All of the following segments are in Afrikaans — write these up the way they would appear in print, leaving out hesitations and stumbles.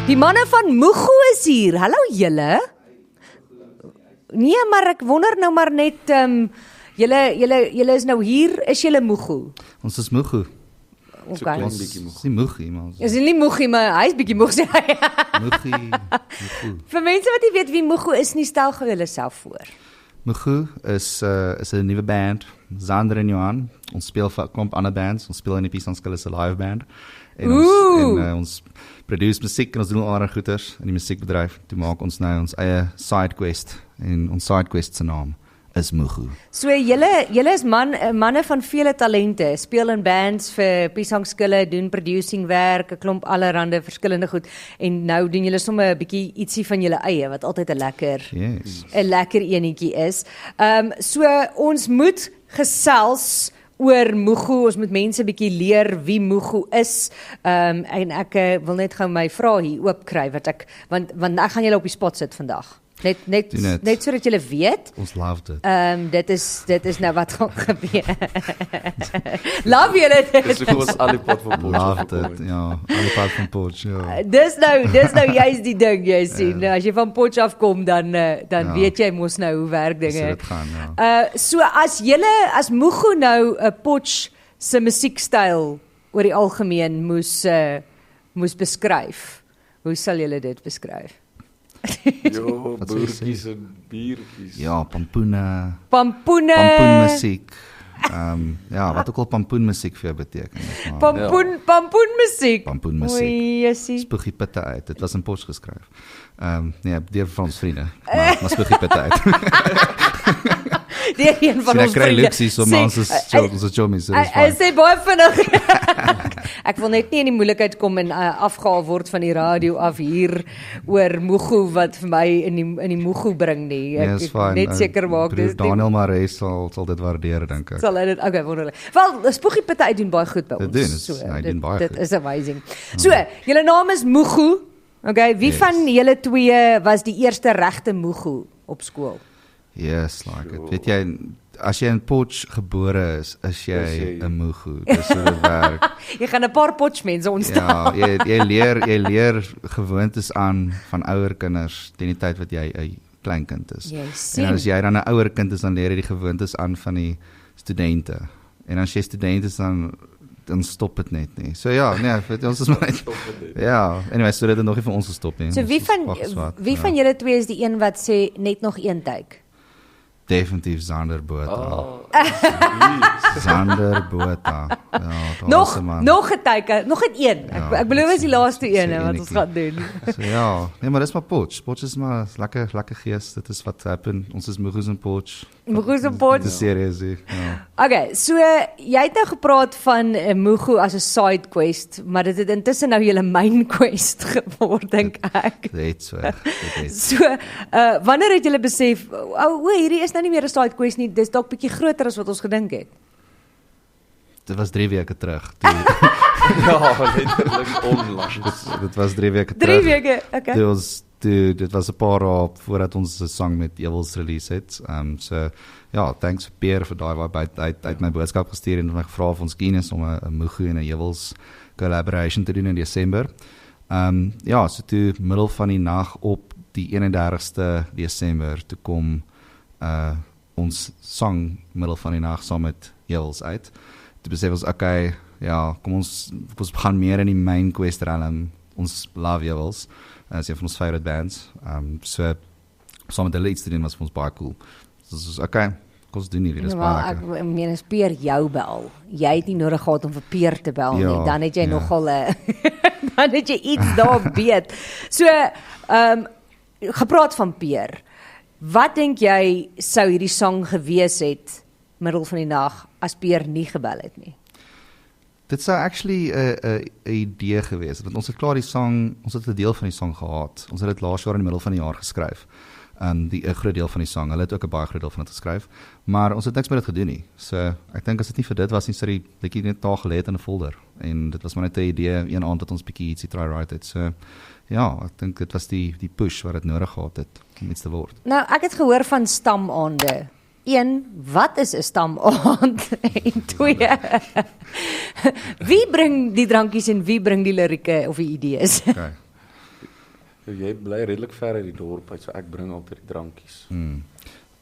Die manne van Mugu is hier. Hallo julle. Nee, maar ek wonder nou maar net, julle is nou hier, is julle Mugu? Ons is Mugu. Okay. So klein bietjie Mugu. Is nie Mugi, maar is nie Mugi, maar hy is bietjie Mugu. Mugu. Vir mense wat nie weet wie Mugu is nie, stel gou julle self voor. Mugu is 'n nuwe band, Zander en Johan. Ons speel vir 'n klomp ander bands. Ons speel in die Piesangskille se live band. En ons produce musiek en ons doen allerlei goeders in die musiekbedryf. Toe maak ons nou ons eie SideQuest en ons SideQuest se naam is Mugu. So julle is manne van vele talente, speel in bands vir Piesangskille, doen producing werk, 'n klomp allerhande verskillende goed en nou doen julle sommer 'n bietjie ietsie van julle eie wat altyd 'n lekker enetjie is. So ons moet gesels oor Mugu, ons moet mense bietjie leer wie Mugu is, en ek wil net gou my vrae hier oopkry want ek gaan julle op die spot sit vandag. Net sodat julle weet. Ons love dit. Dit is nou wat gaan gebeur. Love julle dit. Dis ook ons alipad van Potch. Love dit, ja. Alipad van Potch, ja. Dis nou juist die ding, jy sien. As jy van Potch afkom, dan weet jy mos nou hoe werk dinge. So dit gaan, ja. So as Mugu nou 'n Potch se musiekstyl oor die algemeen moes beskryf, hoe sal julle dit beskryf? Jo, boertjies en biertjies. Ja, pampoene. Pampoenmusiek. Ja, wat ook al pampoenmusiek vir jou beteken. Pampoenmusiek. Pampoenmusiek. Oei, jessie. Spoegie pitte uit. Dit was in Potch geskryf. Nee, deur van ons vriende. Maar spoegie pitte uit. Deur een van ons vriende. Sy kry luksies om ons is chommies. Hy sê baie vinnig. Ek wil net nie in die moeilikheid kom en afgehaal word van die radio af hier oor Mugu wat vir my in die Mugu bring nie. Ek net seker maak dis Daniel Marais sal dit waardeer dink ek. Sal hy dit okay wonderlik. Wel, Spoegie Pitte uit doen baie goed by ons. Dit is amazing. So, julle naam is Mugu. Okay, wie van julle twee was die eerste regte Mugu op skool? Yes, like it. Weet jy, as jy in Potch gebore is jy 'n Mugu. Dis hoe dit werk. Jy gaan 'n paar Potch mense ontstaan. Ja, jy leer gewoontes aan van ouer kinders teen die tyd wat jy 'n klein kind is. En as jy dan 'n ouer kind is, dan leer jy die gewoontes aan van die studente. En as jy student is dan stop dit net nie. So ja, nee, ons is maar net. Ja, anyway, so dit het nog nie vir ons gestop nie. So wie van julle twee is die een wat sê net nog een tyd? Definitief Zander Botha. Zander Botha. Ja, nog 'n teken, nog 'n een. Ek belowe is die laaste een wat ons gaan doen. So ja, nee, maar dis maar Potch. Potch is maar lekker gees. Dit is wat happen. Ons is Mugu's en Potch. Mugu's en Potch. Dis serieus, ja. Okay, so jy het nou gepraat van Mugu as 'n side quest, maar dit het intussen nou julle main quest geword, dink ek. Dit so. So, wanneer het julle besef, hierdie is nou nie meer 'n side quest nie, dis dalk bietjie groter as wat ons gedink het? Dit was 3 weke terug. Ja, letterlik onlangs. Dit was 3 weke terug. 3 weke, okay. Dit was 'n paar dae voordat ons 'n sang met Ewels release het. So ja, thanks vir Pierre vir daai wat uit my boodskap gestuur en my gevra of ons keen is om 'n Mugu en 'n Ewels collaboration te doen in Desember. Ja, so toe middel van die nag op die 31ste Desember toe kom ons sang middel van die nag saam met Ewels uit. Toe besef ons, okay, ja, kom ons gaan meer in die main quest realm. Ons love Ewels. As een van ons favorite bands. So saam met hulle iets te doen was vir ons baie cool. So ons okay, kom ons doen hierdie, dis baie lekker. Ek meen as Peer jou bel. Jy het nie nodig gehad om vir Peer te bel nie. Dan het jy nogal dan het jy iets daar weet. So gepraat van Peer. Wat dink jy sou hierdie sang gewees het middel van die nag as Peer nie gebel het nie? Dit sou actually 'n idee gewees het, want ons het klaar die sang, ons het 'n deel van die sang gehad. Ons het dit laas jaar in die middel van die jaar geskryf. 'n groot deel van die sang. Hulle het ook 'n baie groot deel van dit geskryf, maar ons het niks met dit gedoen nie. So ek dink as dit nie vir dit was nie, sou die bietjie net daar gelê het in 'n folder. En dit was maar net 'n idee een aand dat ons bietjie ietsie try write het. So ja, ek dink dit was die push wat dit nodig gehad het om iets te word. Nou, ek het gehoor van stamaande. 1, wat is 'n stamaand? En 2, wie bring die drankies en wie bring die lirieke of die idees? Okay. Jy bly redelik ver uit die dorp uit, so ek bring altyd die drankies. 'n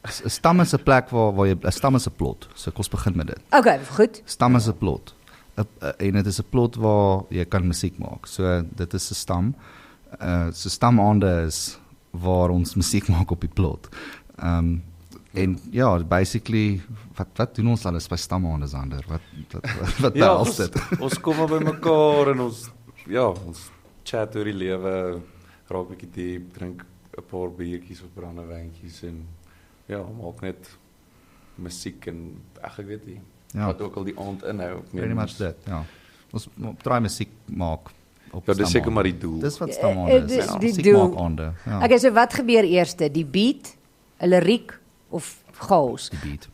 Stam is 'n plek waar jy 'n stam is 'n plot. So kom ons begin met dit. Okay, goed. Stam is 'n plot. En dit is 'n plot waar jy kan musiek maak. So dit is 'n stam. So stamaande is waar ons musiek maak op die plot. En ja, basically wat doen ons alles by stamaande Sander? Wat behels dit? Ons kom maar by mekaar en ons chat oor die lewe, raak bietjie diep, drink 'n paar biertjies of brandewyntjies en maak net musiek en ek weet nie wat ook al die aand inhou. Pretty much dit, ja. Ons draai musiek maak op Ja, dis seker maar die doel. Dis wat stamaande is. Musiek maak aande. Ja. Okay, so wat gebeur eerste? Die beat, 'n liriek of chaos? Die beat.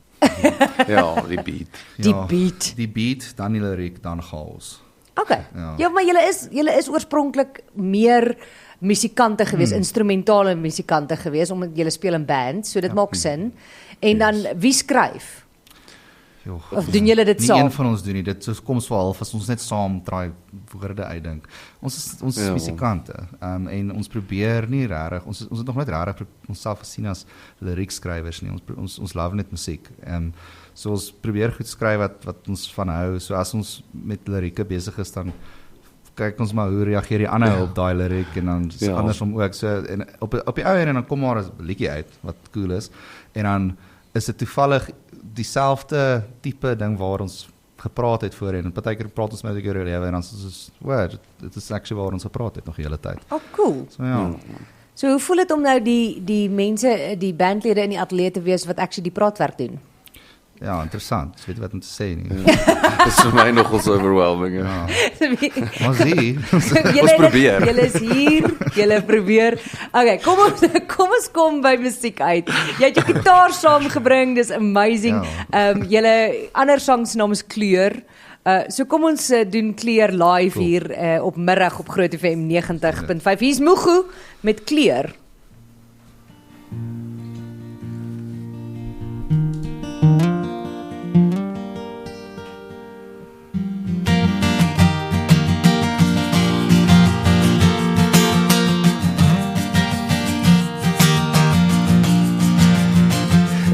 Ja, die beat. Die beat. Die beat, dan die liriek, dan chaos. Okay. Ja. Ja, maar julle is oorspronklik meer musikante gewees, instrumentale musikante gewees, omdat julle speel in bands, so dit maak sin. En dan wie skryf? Of doen julle dit saam? Nie een van ons doen nie. Dit so kom so half as ons net saam draai woorde uitdink. Ons is musikante. En ons probeer nie regtig, ons het nog net regtig onsself gesien as liriekskrywers nie. Ons love net musiek. So ons probeer goed skryf wat ons van hou. So as ons met lirieke besig is, dan kyk ons maar hoe reageer die ander op daai liriek en dan andersom ook. So en op die ou en dan kom maar 'n liedjie uit wat cool is. En dan is dit toevallig dieselfde tipe ding waar ons gepraat het voorheen. En partykeer praat ons met oor lewe en dan is dit is actually waar ons gepraat het nog die hele tyd. Oh, cool. So ja. So hoe voel dit om nou die mense, die bandlede in die ateljee te wees wat actually die praatwerk doen? Ja, interessant. Ek weet wat om te sê nie. Dit is vir my nogals overwhelming. Ja. Maar sien. Ons probeer. Julle is hier, julle probeer. Okay, kom ons kom by musiek uit. Jy het jou gitaar saamgebring, dis amazing. Julle ander sang se naam is Kleur. So kom ons doen Kleur live hier op middag op Groot FM 90.5. Hier's Mugu met Kleur.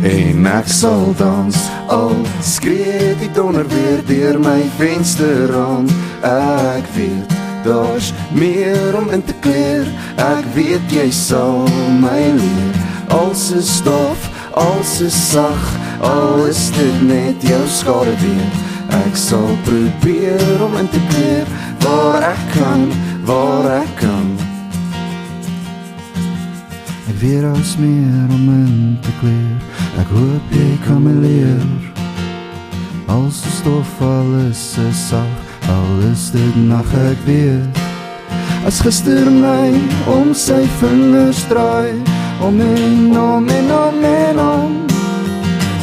En ek sal dans, al skree die donder weer deur my vensterraam. Ek weet, daar's meer om in te kleer. Ek weet jy sal my leer. Als is stof, als is sag, al is dit net jou skade weer. Ek sal probeer om in te kleer, waar ek kan, waar ek kan. Ek weet daar's meer om in te kleer. Ek hoop jy kan my leer. Als die stof alles is sag, al is dit nag ek weet. As gister my om sy vingers draai, om en om en om en om,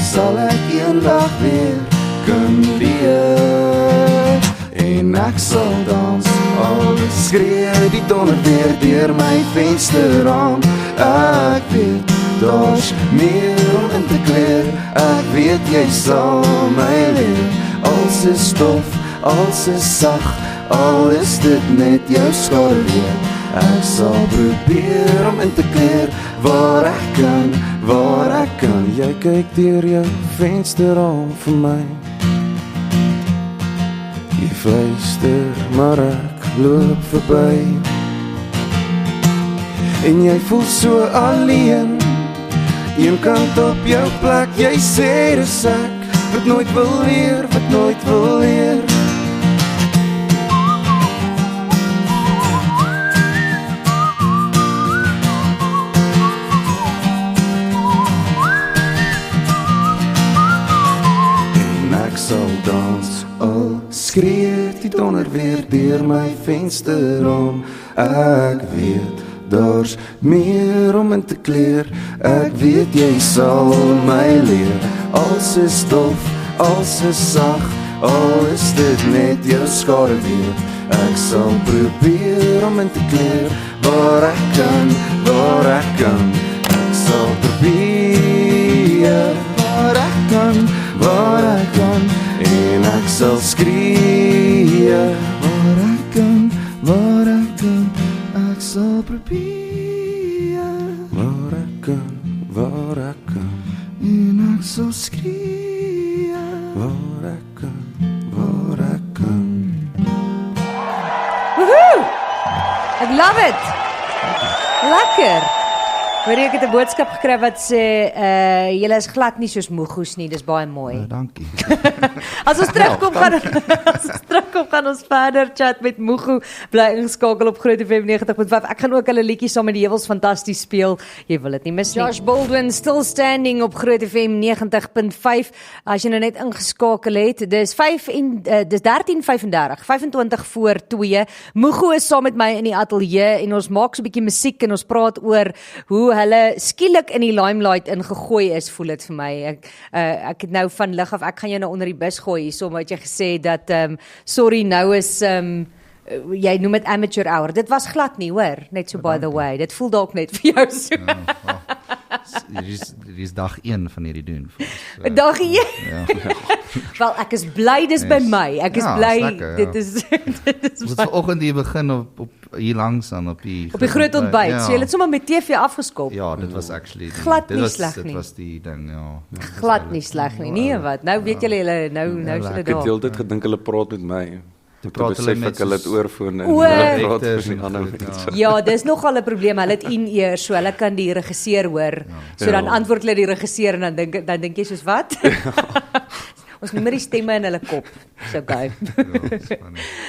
sal ek eendag weer kan leer. En ek sal dans, al skree die donder weer deur my vensterraam. Ek weet, daar's meer om in te kleer. Ek weet jy sal my leer. Als is stof, als is sag, al is dit net jou skade weer. Ek sal probeer om in te kleer, waar ek kan, waar ek kan. Jy kyk deur jou vensterraam vir my. Jy fluister, maar ek loop verby. En jy voel so alleen, een kant op jou plek. Jy sê dis ek, wat nooit wil leer, wat nooit wil leer. En ek sal dans, al skree die donder weer deur my vensterraam. Ek weet, daar's meer om in te kleer. Ek weet jy sal my leer. Als is stof, als is sag, al is dit net jou skade weer. Ek sal probeer om in te kleer, waar ek kan, waar ek kan. Ek sal probeer, waar skree. Waar ek kan, ek sal probeer. Waar ek kan, En ek sal skree. waar ek kan. Woohoo! Ek love it. Lekker. Hoor ek het 'n boodskap gekry wat sê julle is glad nie soos Moegoes nie, dis baie mooi. Dankie. As ons terugkom gaan ons verder chat met Moego. Bly ingeskakel op Groot FM 90.5. Ek gaan ook hulle liedjies saam met die Heuwels fantasties speel. Jy wil dit nie mis nie. Josh Baldwin Still Standing op Groot FM 90.5. As jy nou net ingeskakel het, dis 13:35, 25 voor 2. Moego is saam met my in die ateljee en ons maak so 'n bietjie musiek en ons praat oor hoe hulle skielik in die limelight ingegooi is, voel dit vir my. Ek het nou van lig af, ek gaan jou nou onder die bus gooi hierso, omdat jy gesê dat sorry, nou is jy noem dit amateur hour. Dit was glad nie, hoor, net so by the way. Dit voel dalk net vir jou so. Hier is dag 1 van hierdie doen. Dag 1? Wel, ek is bly dis by my. Ek is bly, lekker, dit is Ons het vanoggend hier begin op hier langs aan op die groot ontbyt. So jy het sommer met TV afgeskop. Ja, dit was actually glad nie sleg nie. Dit was die ding, ja. Glad nie sleg nie. Nee, wat? Nou weet julle nou is hulle Ek het daar. heeltyd gedink hulle praat met my. Toe praat hulle besef met ek hulle het oorfone en O, hulle praat met die ander mense. Ja, dis nogal 'n probleem. Hulle het in-ear, so hulle kan die regisseur hoor. So dan antwoord hulle die regisseur en dan dink jy soos wat? Ons noem die stemme in hulle kop. So okay.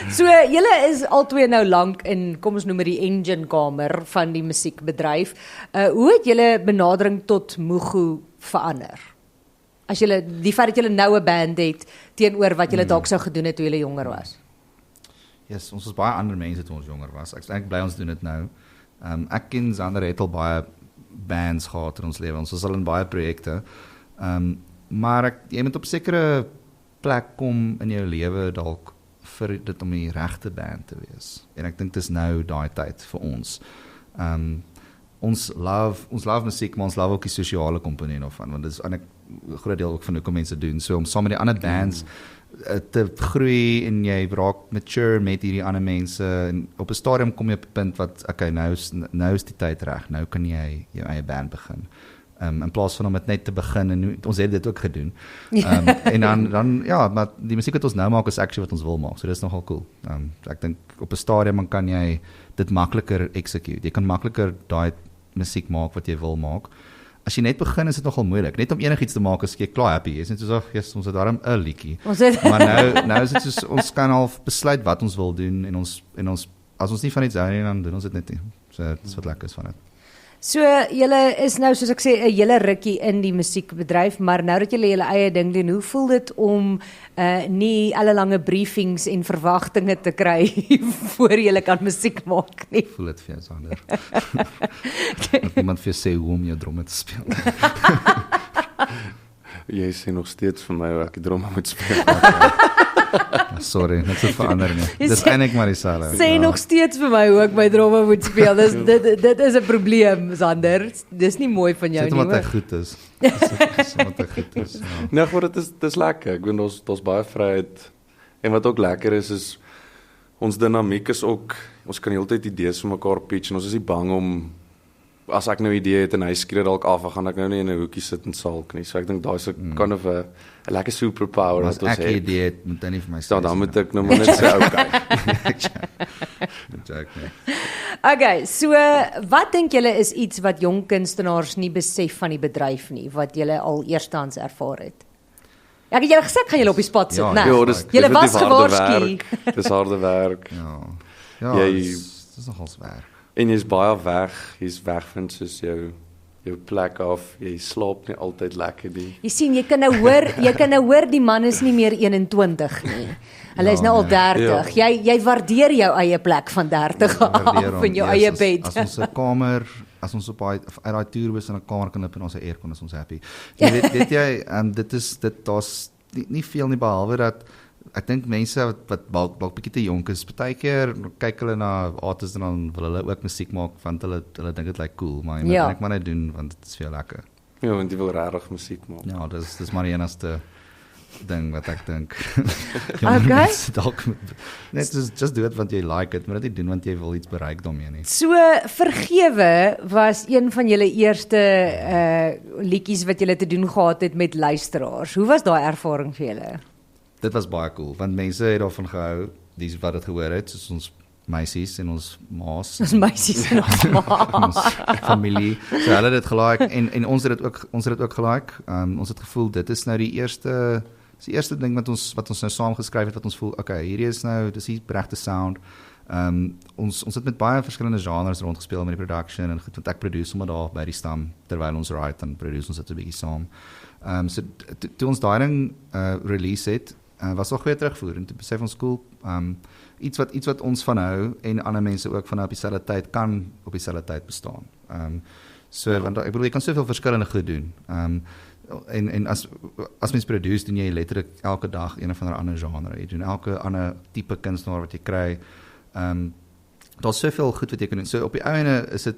So julle is albei nou lank in, kom ons noem dit die engine kamer van die musiekbedryf. Hoe het julle benadering tot Moego verander? As julle die feit dat julle nou 'n band het teenoor wat julle dalk sou gedoen het toe julle jonger was. Yes, ons was baie ander mense toe ons jonger was. Ek bly ons doen dit nou. Ek en Zander het al baie bands gehad in ons lewe. Ons was al in baie projekte. Maar jy moet op 'n sekere plek kom in jou lewe dalk vir dit om die regte band te wees. En ek dink dis nou daai tyd vir ons. Ons love musiek, maar ons love ook die sosiale komponent daarvan, want dit is 'n groot deel ook van hoekom mense doen. So om saam met die ander bands te groei en jy raak mature met hierdie ander mense en op 'n stadium kom jy op 'n punt wat okay, nou is die tyd reg. Nou kan jy jou eie band begin. In plaas van om dit net te begin en ons het dit ook gedoen. En dan ja, maar die musiek wat ons nou maak is actually wat ons wil maak. So dis nogal cool. Ek dink op 'n stadium kan jy dit makliker execute. Jy kan makliker daai musiek maak wat jy wil maak. As jy net begin is dit nogal moeilik. Net om enigiets te maak is jy klaar happy. Jy is net soos yes, ons het daarom 'n liedjie. Maar nou is dit soos ons kan al besluit wat ons wil doen en ons as ons nie van iets hou nie, dan doen ons dit net nie. So dis wat lekker is van dit. So julle is nou soos ek sê 'n hele rukkie in die musiekbedryf, maar nou dat julle julle eie ding doen, hoe voel dit om nie alle lange briefings en verwagtinge te kry voor julle kan musiek maak nie? Voel dit vir jou Sander? Dat iemand vir jou sê hoe om jou dromme te speel. Jy sê nog steeds vir my hoe ek die dromme moet speel. Sorry, net so verander nie. Dis eintlik maar dieselfde. Sê nog steeds vir my hoe ek my dromme moet speel. Dit is 'n probleem, Sander. Dis nie mooi van jou nie. Dit omdat hy goed is. Dis omdat hy goed is. Ja. Nee, maar dit is lekker. Ek weet ons baie vryheid. En wat ook lekker is ons dinamiek is ook, ons kan heeltyd idees vir mekaar pitch en ons is nie bang om as ek nou 'n idee het en hy skree dalk af, dan gaan ek nou nie in 'n hoekie sit en sulk nie. So ek dink daai is 'n kind of 'n lekker superpower wat ons het. As ek 'n idee het, moet hy nie vir my sê. Dan moet ek nou maar net sê okay. Okay, so wat dink julle is iets wat jong kunstenaars nie besef van die bedryf nie, wat julle al eerstehands ervaar het? Ek het julle gesê ek gaan julle op die spot sit, né? Ja, dis julle was gewaarsku. Dis harde werk. Ja, dis nogal swaar. En jy's baie jy's weg van soos jou plek af, jy slaap nie altyd lekker nie. Jy sien, jy kan nou hoor die man is nie meer 21 nie. Hulle is nou al 30. Ja. Jy waardeer jou eie plek van 30 af in jou eie bed. As ons 'n kamer, as ons op uit daai tourbus in 'n kamer kan in ons aircon is ons happy. Jy weet jy, daar's nie veel nie behalwe dat ek dink mense wat dalk bietjie te jonk is, partykeer kyk hulle na artists en dan wil hulle ook musiek maak want hulle dink dit lyk cool, maar jy moet net maar net doen want dit is veel lekker. Ja, want jy wil regtig musiek maak. Ja, dis maar die enigste ding wat ek dink. Okay. Mense dalk net just do it want jy like it, maar dit doen want jy wil iets bereik daarmee nie. So Vergewe was een van julle eerste liedjies wat julle te doen gehad het met luisteraars. Hoe was daai ervaring vir julle? Dit was baie cool want mense het daarvan gehou, die wat dit gehoor het, soos ons meisies en ons ma's. Ons meisies en ons ons familie. So hulle het dit gelike en ons het dit ook gelike. Ons het gevoel dit is nou die eerste ding wat ons nou saam geskryf het wat ons voel, okay, hierdie is nou dis die regte sound. Ons het met baie verskillende genres rondgespeel met die production en goed wat ek produce sommer daar by die stam terwyl ons write en produce ons dit 'n bietjie saam. So toe ons daai ding release het, was al goeie terugvoer en toe besef ons cool, iets wat ons van hou en ander mense ook van op dieselfde tyd kan op dieselfde tyd bestaan. Want ek bedoel jy kan soveel verskillende goed doen. En as mens produce, doen jy letterlik elke dag een of ander genre. Jy doen elke ander tipe kunstenaar wat jy kry. Daar's soveel goed wat jy kan doen. So op die einde is dit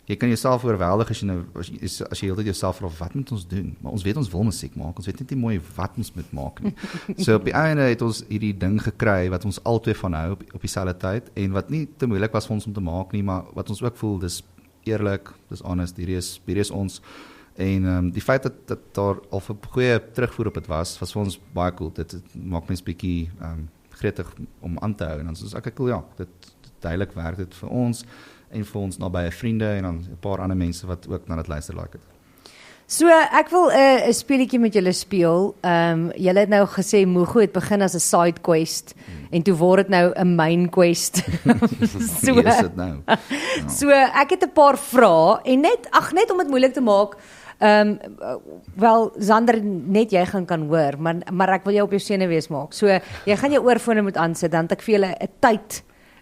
jy kan jouself oorweldig as jy heeltyd jouself vra wat moet ons doen? Maar ons weet ons wil musiek maak. Ons weet net nie mooi wat ons moet maak nie. So op die einde het ons hierdie ding gekry wat ons albei van hou op dieselfde tyd en wat nie te moeilik was vir ons om te maak nie, maar wat ons ook voel dis eerlik, dis honest, hierdie is ons. En die feit dat daar al 'n goeie terugvoer op dit was vir ons baie cool. Dit maak mens bietjie gretig om aan te hou en dan is ek cool, ja, dit duidelik werk dit vir ons en vir ons nabye vriende en dan 'n paar ander mense wat ook na dit luister like het. So ek wil 'n speletjie met julle speel. Julle het nou gesê Moego het begin as 'n side quest en toe word dit nou 'n main quest. So Wie is dit nou? So ek het 'n paar vrae en net om dit moeilik te maak. Wel Zander, net jy kan hoor, maar ek wil jou op jou senuwees maak. So jy gaan jou oorfone moet aansit dan ek vir julle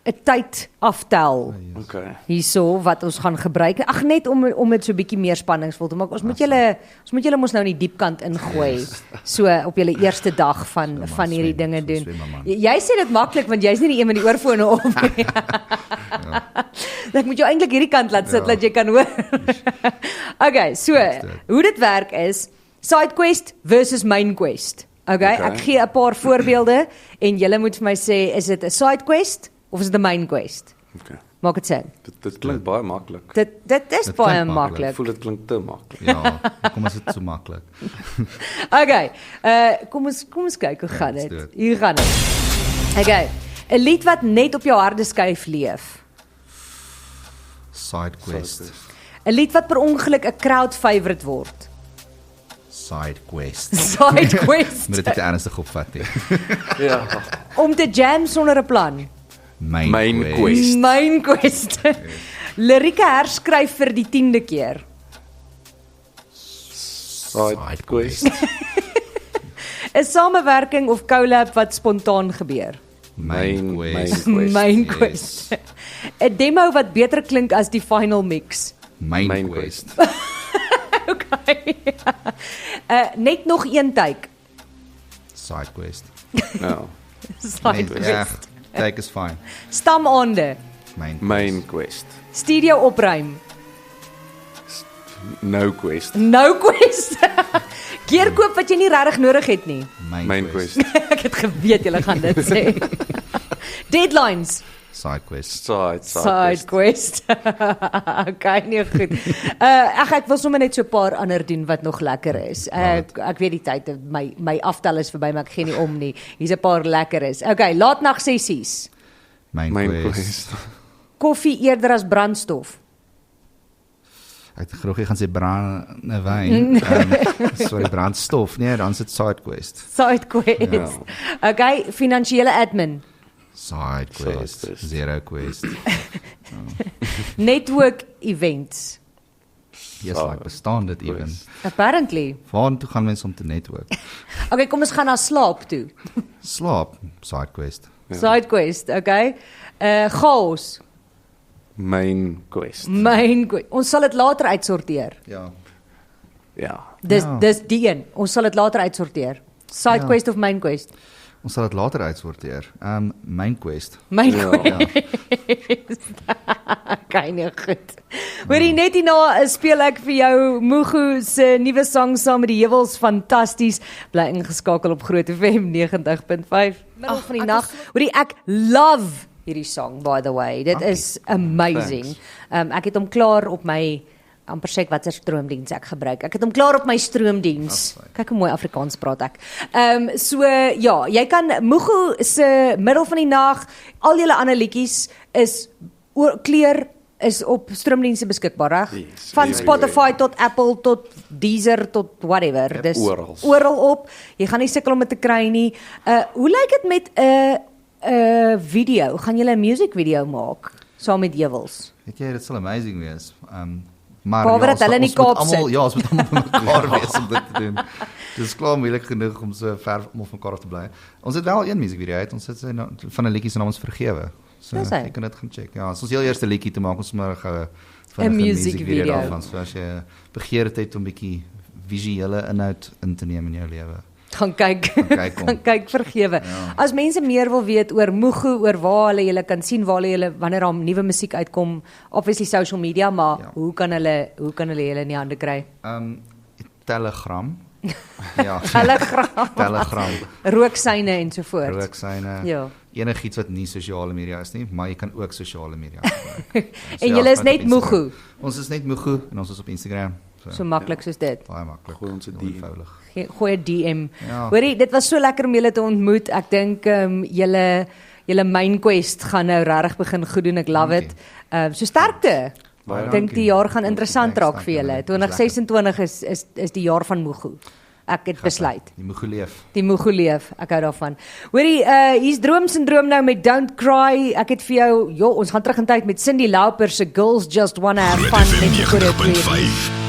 'n tyd aftel. Okay. Hierso wat ons gaan gebruik. Ag net om dit so 'n bietjie meer spanningsvol te maak. Ons moet julle mos nou in die diep kant ingooi. So op julle eerste dag van hierdie dinge doen. Jy sê dit maklik want jy's nie die een met die oorfone op nie. Ek moet jou eintlik hierdie kant laat sit dat jy kan hoor. Okay, so hoe dit werk is side quest versus main quest. Okay, ek gee 'n paar voorbeelde en julle moet vir my sê is dit 'n side quest of is dit 'n main quest? Okay. Maak dit sin. Dit klink baie maklik. Dit is baie maklik. Ek voel dit klink te maklik. Ja, kom ons dit so maklik. Okay, kom ons kyk hoe gaan dit. Hier gaan dit. Okay, 'n lied wat net op jou harde skyf leef. Side quest. 'n Lied wat per ongeluk 'n crowd favourite word. Side quest. Side quest. Moet dit ernstig opvat nie. Ja. Om te jam sonder 'n plan. Main quest. Main quest. Lirieke herskryf vir die 10de keer. Side quest. 'n Samewerking of collab wat spontaan gebeur. Main quest. Main quest. 'n Demo wat beter klink as die final mix. Main quest. Okay. Net nog een take. Side quest. Ja. Side quest. Take is fine. Stamaande. Main quest. Studio opruim. No quest. No quest. Gear koop wat jy nie regtig nodig het nie. Main quest. Ek het geweet julle gaan dit sê. Deadlines. Side quest. Side quest. Okay, nee goed. Ek wil sommer net so 'n paar ander doen wat nog lekker is. Ek weet die tyd my aftel is verby, maar ek gee nie om nie. Hier's 'n paar lekker is. Okay, laatnag sessies. Main quest. Koffie eerder as brandstof. Ek het gehoor jy gaan sê brandewyn. Sorry, brandstof. Nee, dan is dit side quest. Side quest. Ja. Okay, finansiële admin. Side quest. Zero quest. Network events. Yes, like bestaan dit even. Apparently. Waar toe gaan mense om te netwerk? Okay, kom ons gaan na slaap toe. Slaap, side quest. Side quest, okay. Chaos. Main quest. Main quest. Ons sal dit later uitsorteer. Ja. Ja. Dis die een. Ons sal dit later uitsorteer. Side quest of main quest? Ons sal dit later uitsorteer. Main Quest. My Ja. Kyne goed. Hoorie, net hierna speel ek vir jou Mugu se nuwe sang saam met die Heuwels, fantasties. Bly ingeskakel op Groot FM 90.5. Middel van die nag. Hoorie, ek love hierdie song, by the way. Dit is amazing. Ek het hom klaar op my amper sê ek watter stroomdiens ek gebruik. Ek het hom klaar op my stroomdiens. Kyk hoe mooi Afrikaans praat ek. So ja, jy kan Mugu se Middel van die Nag, al julle ander liedjies is kleur is op stroomdienste beskikbaar, reg? Yes, Van everywhere. Spotify tot Apple tot Deezer tot whatever. Yep, Dis orals. oral op. Jy gaan nie sukkel om dit te kry nie. Hoe lyk dit met 'n video? Gaan julle 'n music video maak saam met Heuwels? Weet jy, dit sal amazing wees. Maar Behalwe dat hulle in die ons moet Kaap almal- sit. Ja, ons moet almal bymekaar wees om dit te doen. Dit is klaar moeilik genoeg om so ver om van mekaar af te bly. Ons het wel een musiekvideo uit. Ons het sy van 'n liedjie se naam ons Vergewe. So Dis hy. jy kan dit gaan check. Ja, ons heel eerste liedjie te maak, ons maar gou 'n musiekvideo daarvan. So as jy begeerd het om 'n bietjie visuele inhoud in te neem in jou lewe. Gaan kyk. kyk hom. Gaan kyk Vergewe. Ja. As mense meer wil weet oor Mugu, oor waar hulle julle kan sien, waar hulle wanneer daar nuwe musiek uitkom, obviously social media, maar Ja. hoe kan hulle julle in die hande kry? Telegram. Ja. Telegram, Telegram. rooksyne en so voort. Rooksyne. Ja. Enigiets wat nie sosiale media is nie, maar jy kan ook sosiale media gebruik. En julle is net Mugu. Ons is net Mugu en ons is op Instagram. So maklik soos dit. Baie maklik. Gooi ons 'n Heel DM. eenvoudig. Gooi 'n DM. Ja. Hoorie, dit was so lekker om julle te ontmoet. Ek dink julle Main Quest gaan nou regtig begin goed doen. Ek love Dankie. it. So sterkte. Baie Ek dink die jaar gaan interessant Thanks, raak vir dankie, julle. man. 2026 is die jaar van Mugu. Ek het besluit. Die Mugu leef. Die Mugu leef, ek hou daarvan. Hoorie, hier's Droomsindroom nou met Don't Cry. Ek het vir jou, ons gaan terug in tyd met Cyndi Lauper se Girls Just Wanna Have Fun net vir 'n 90.5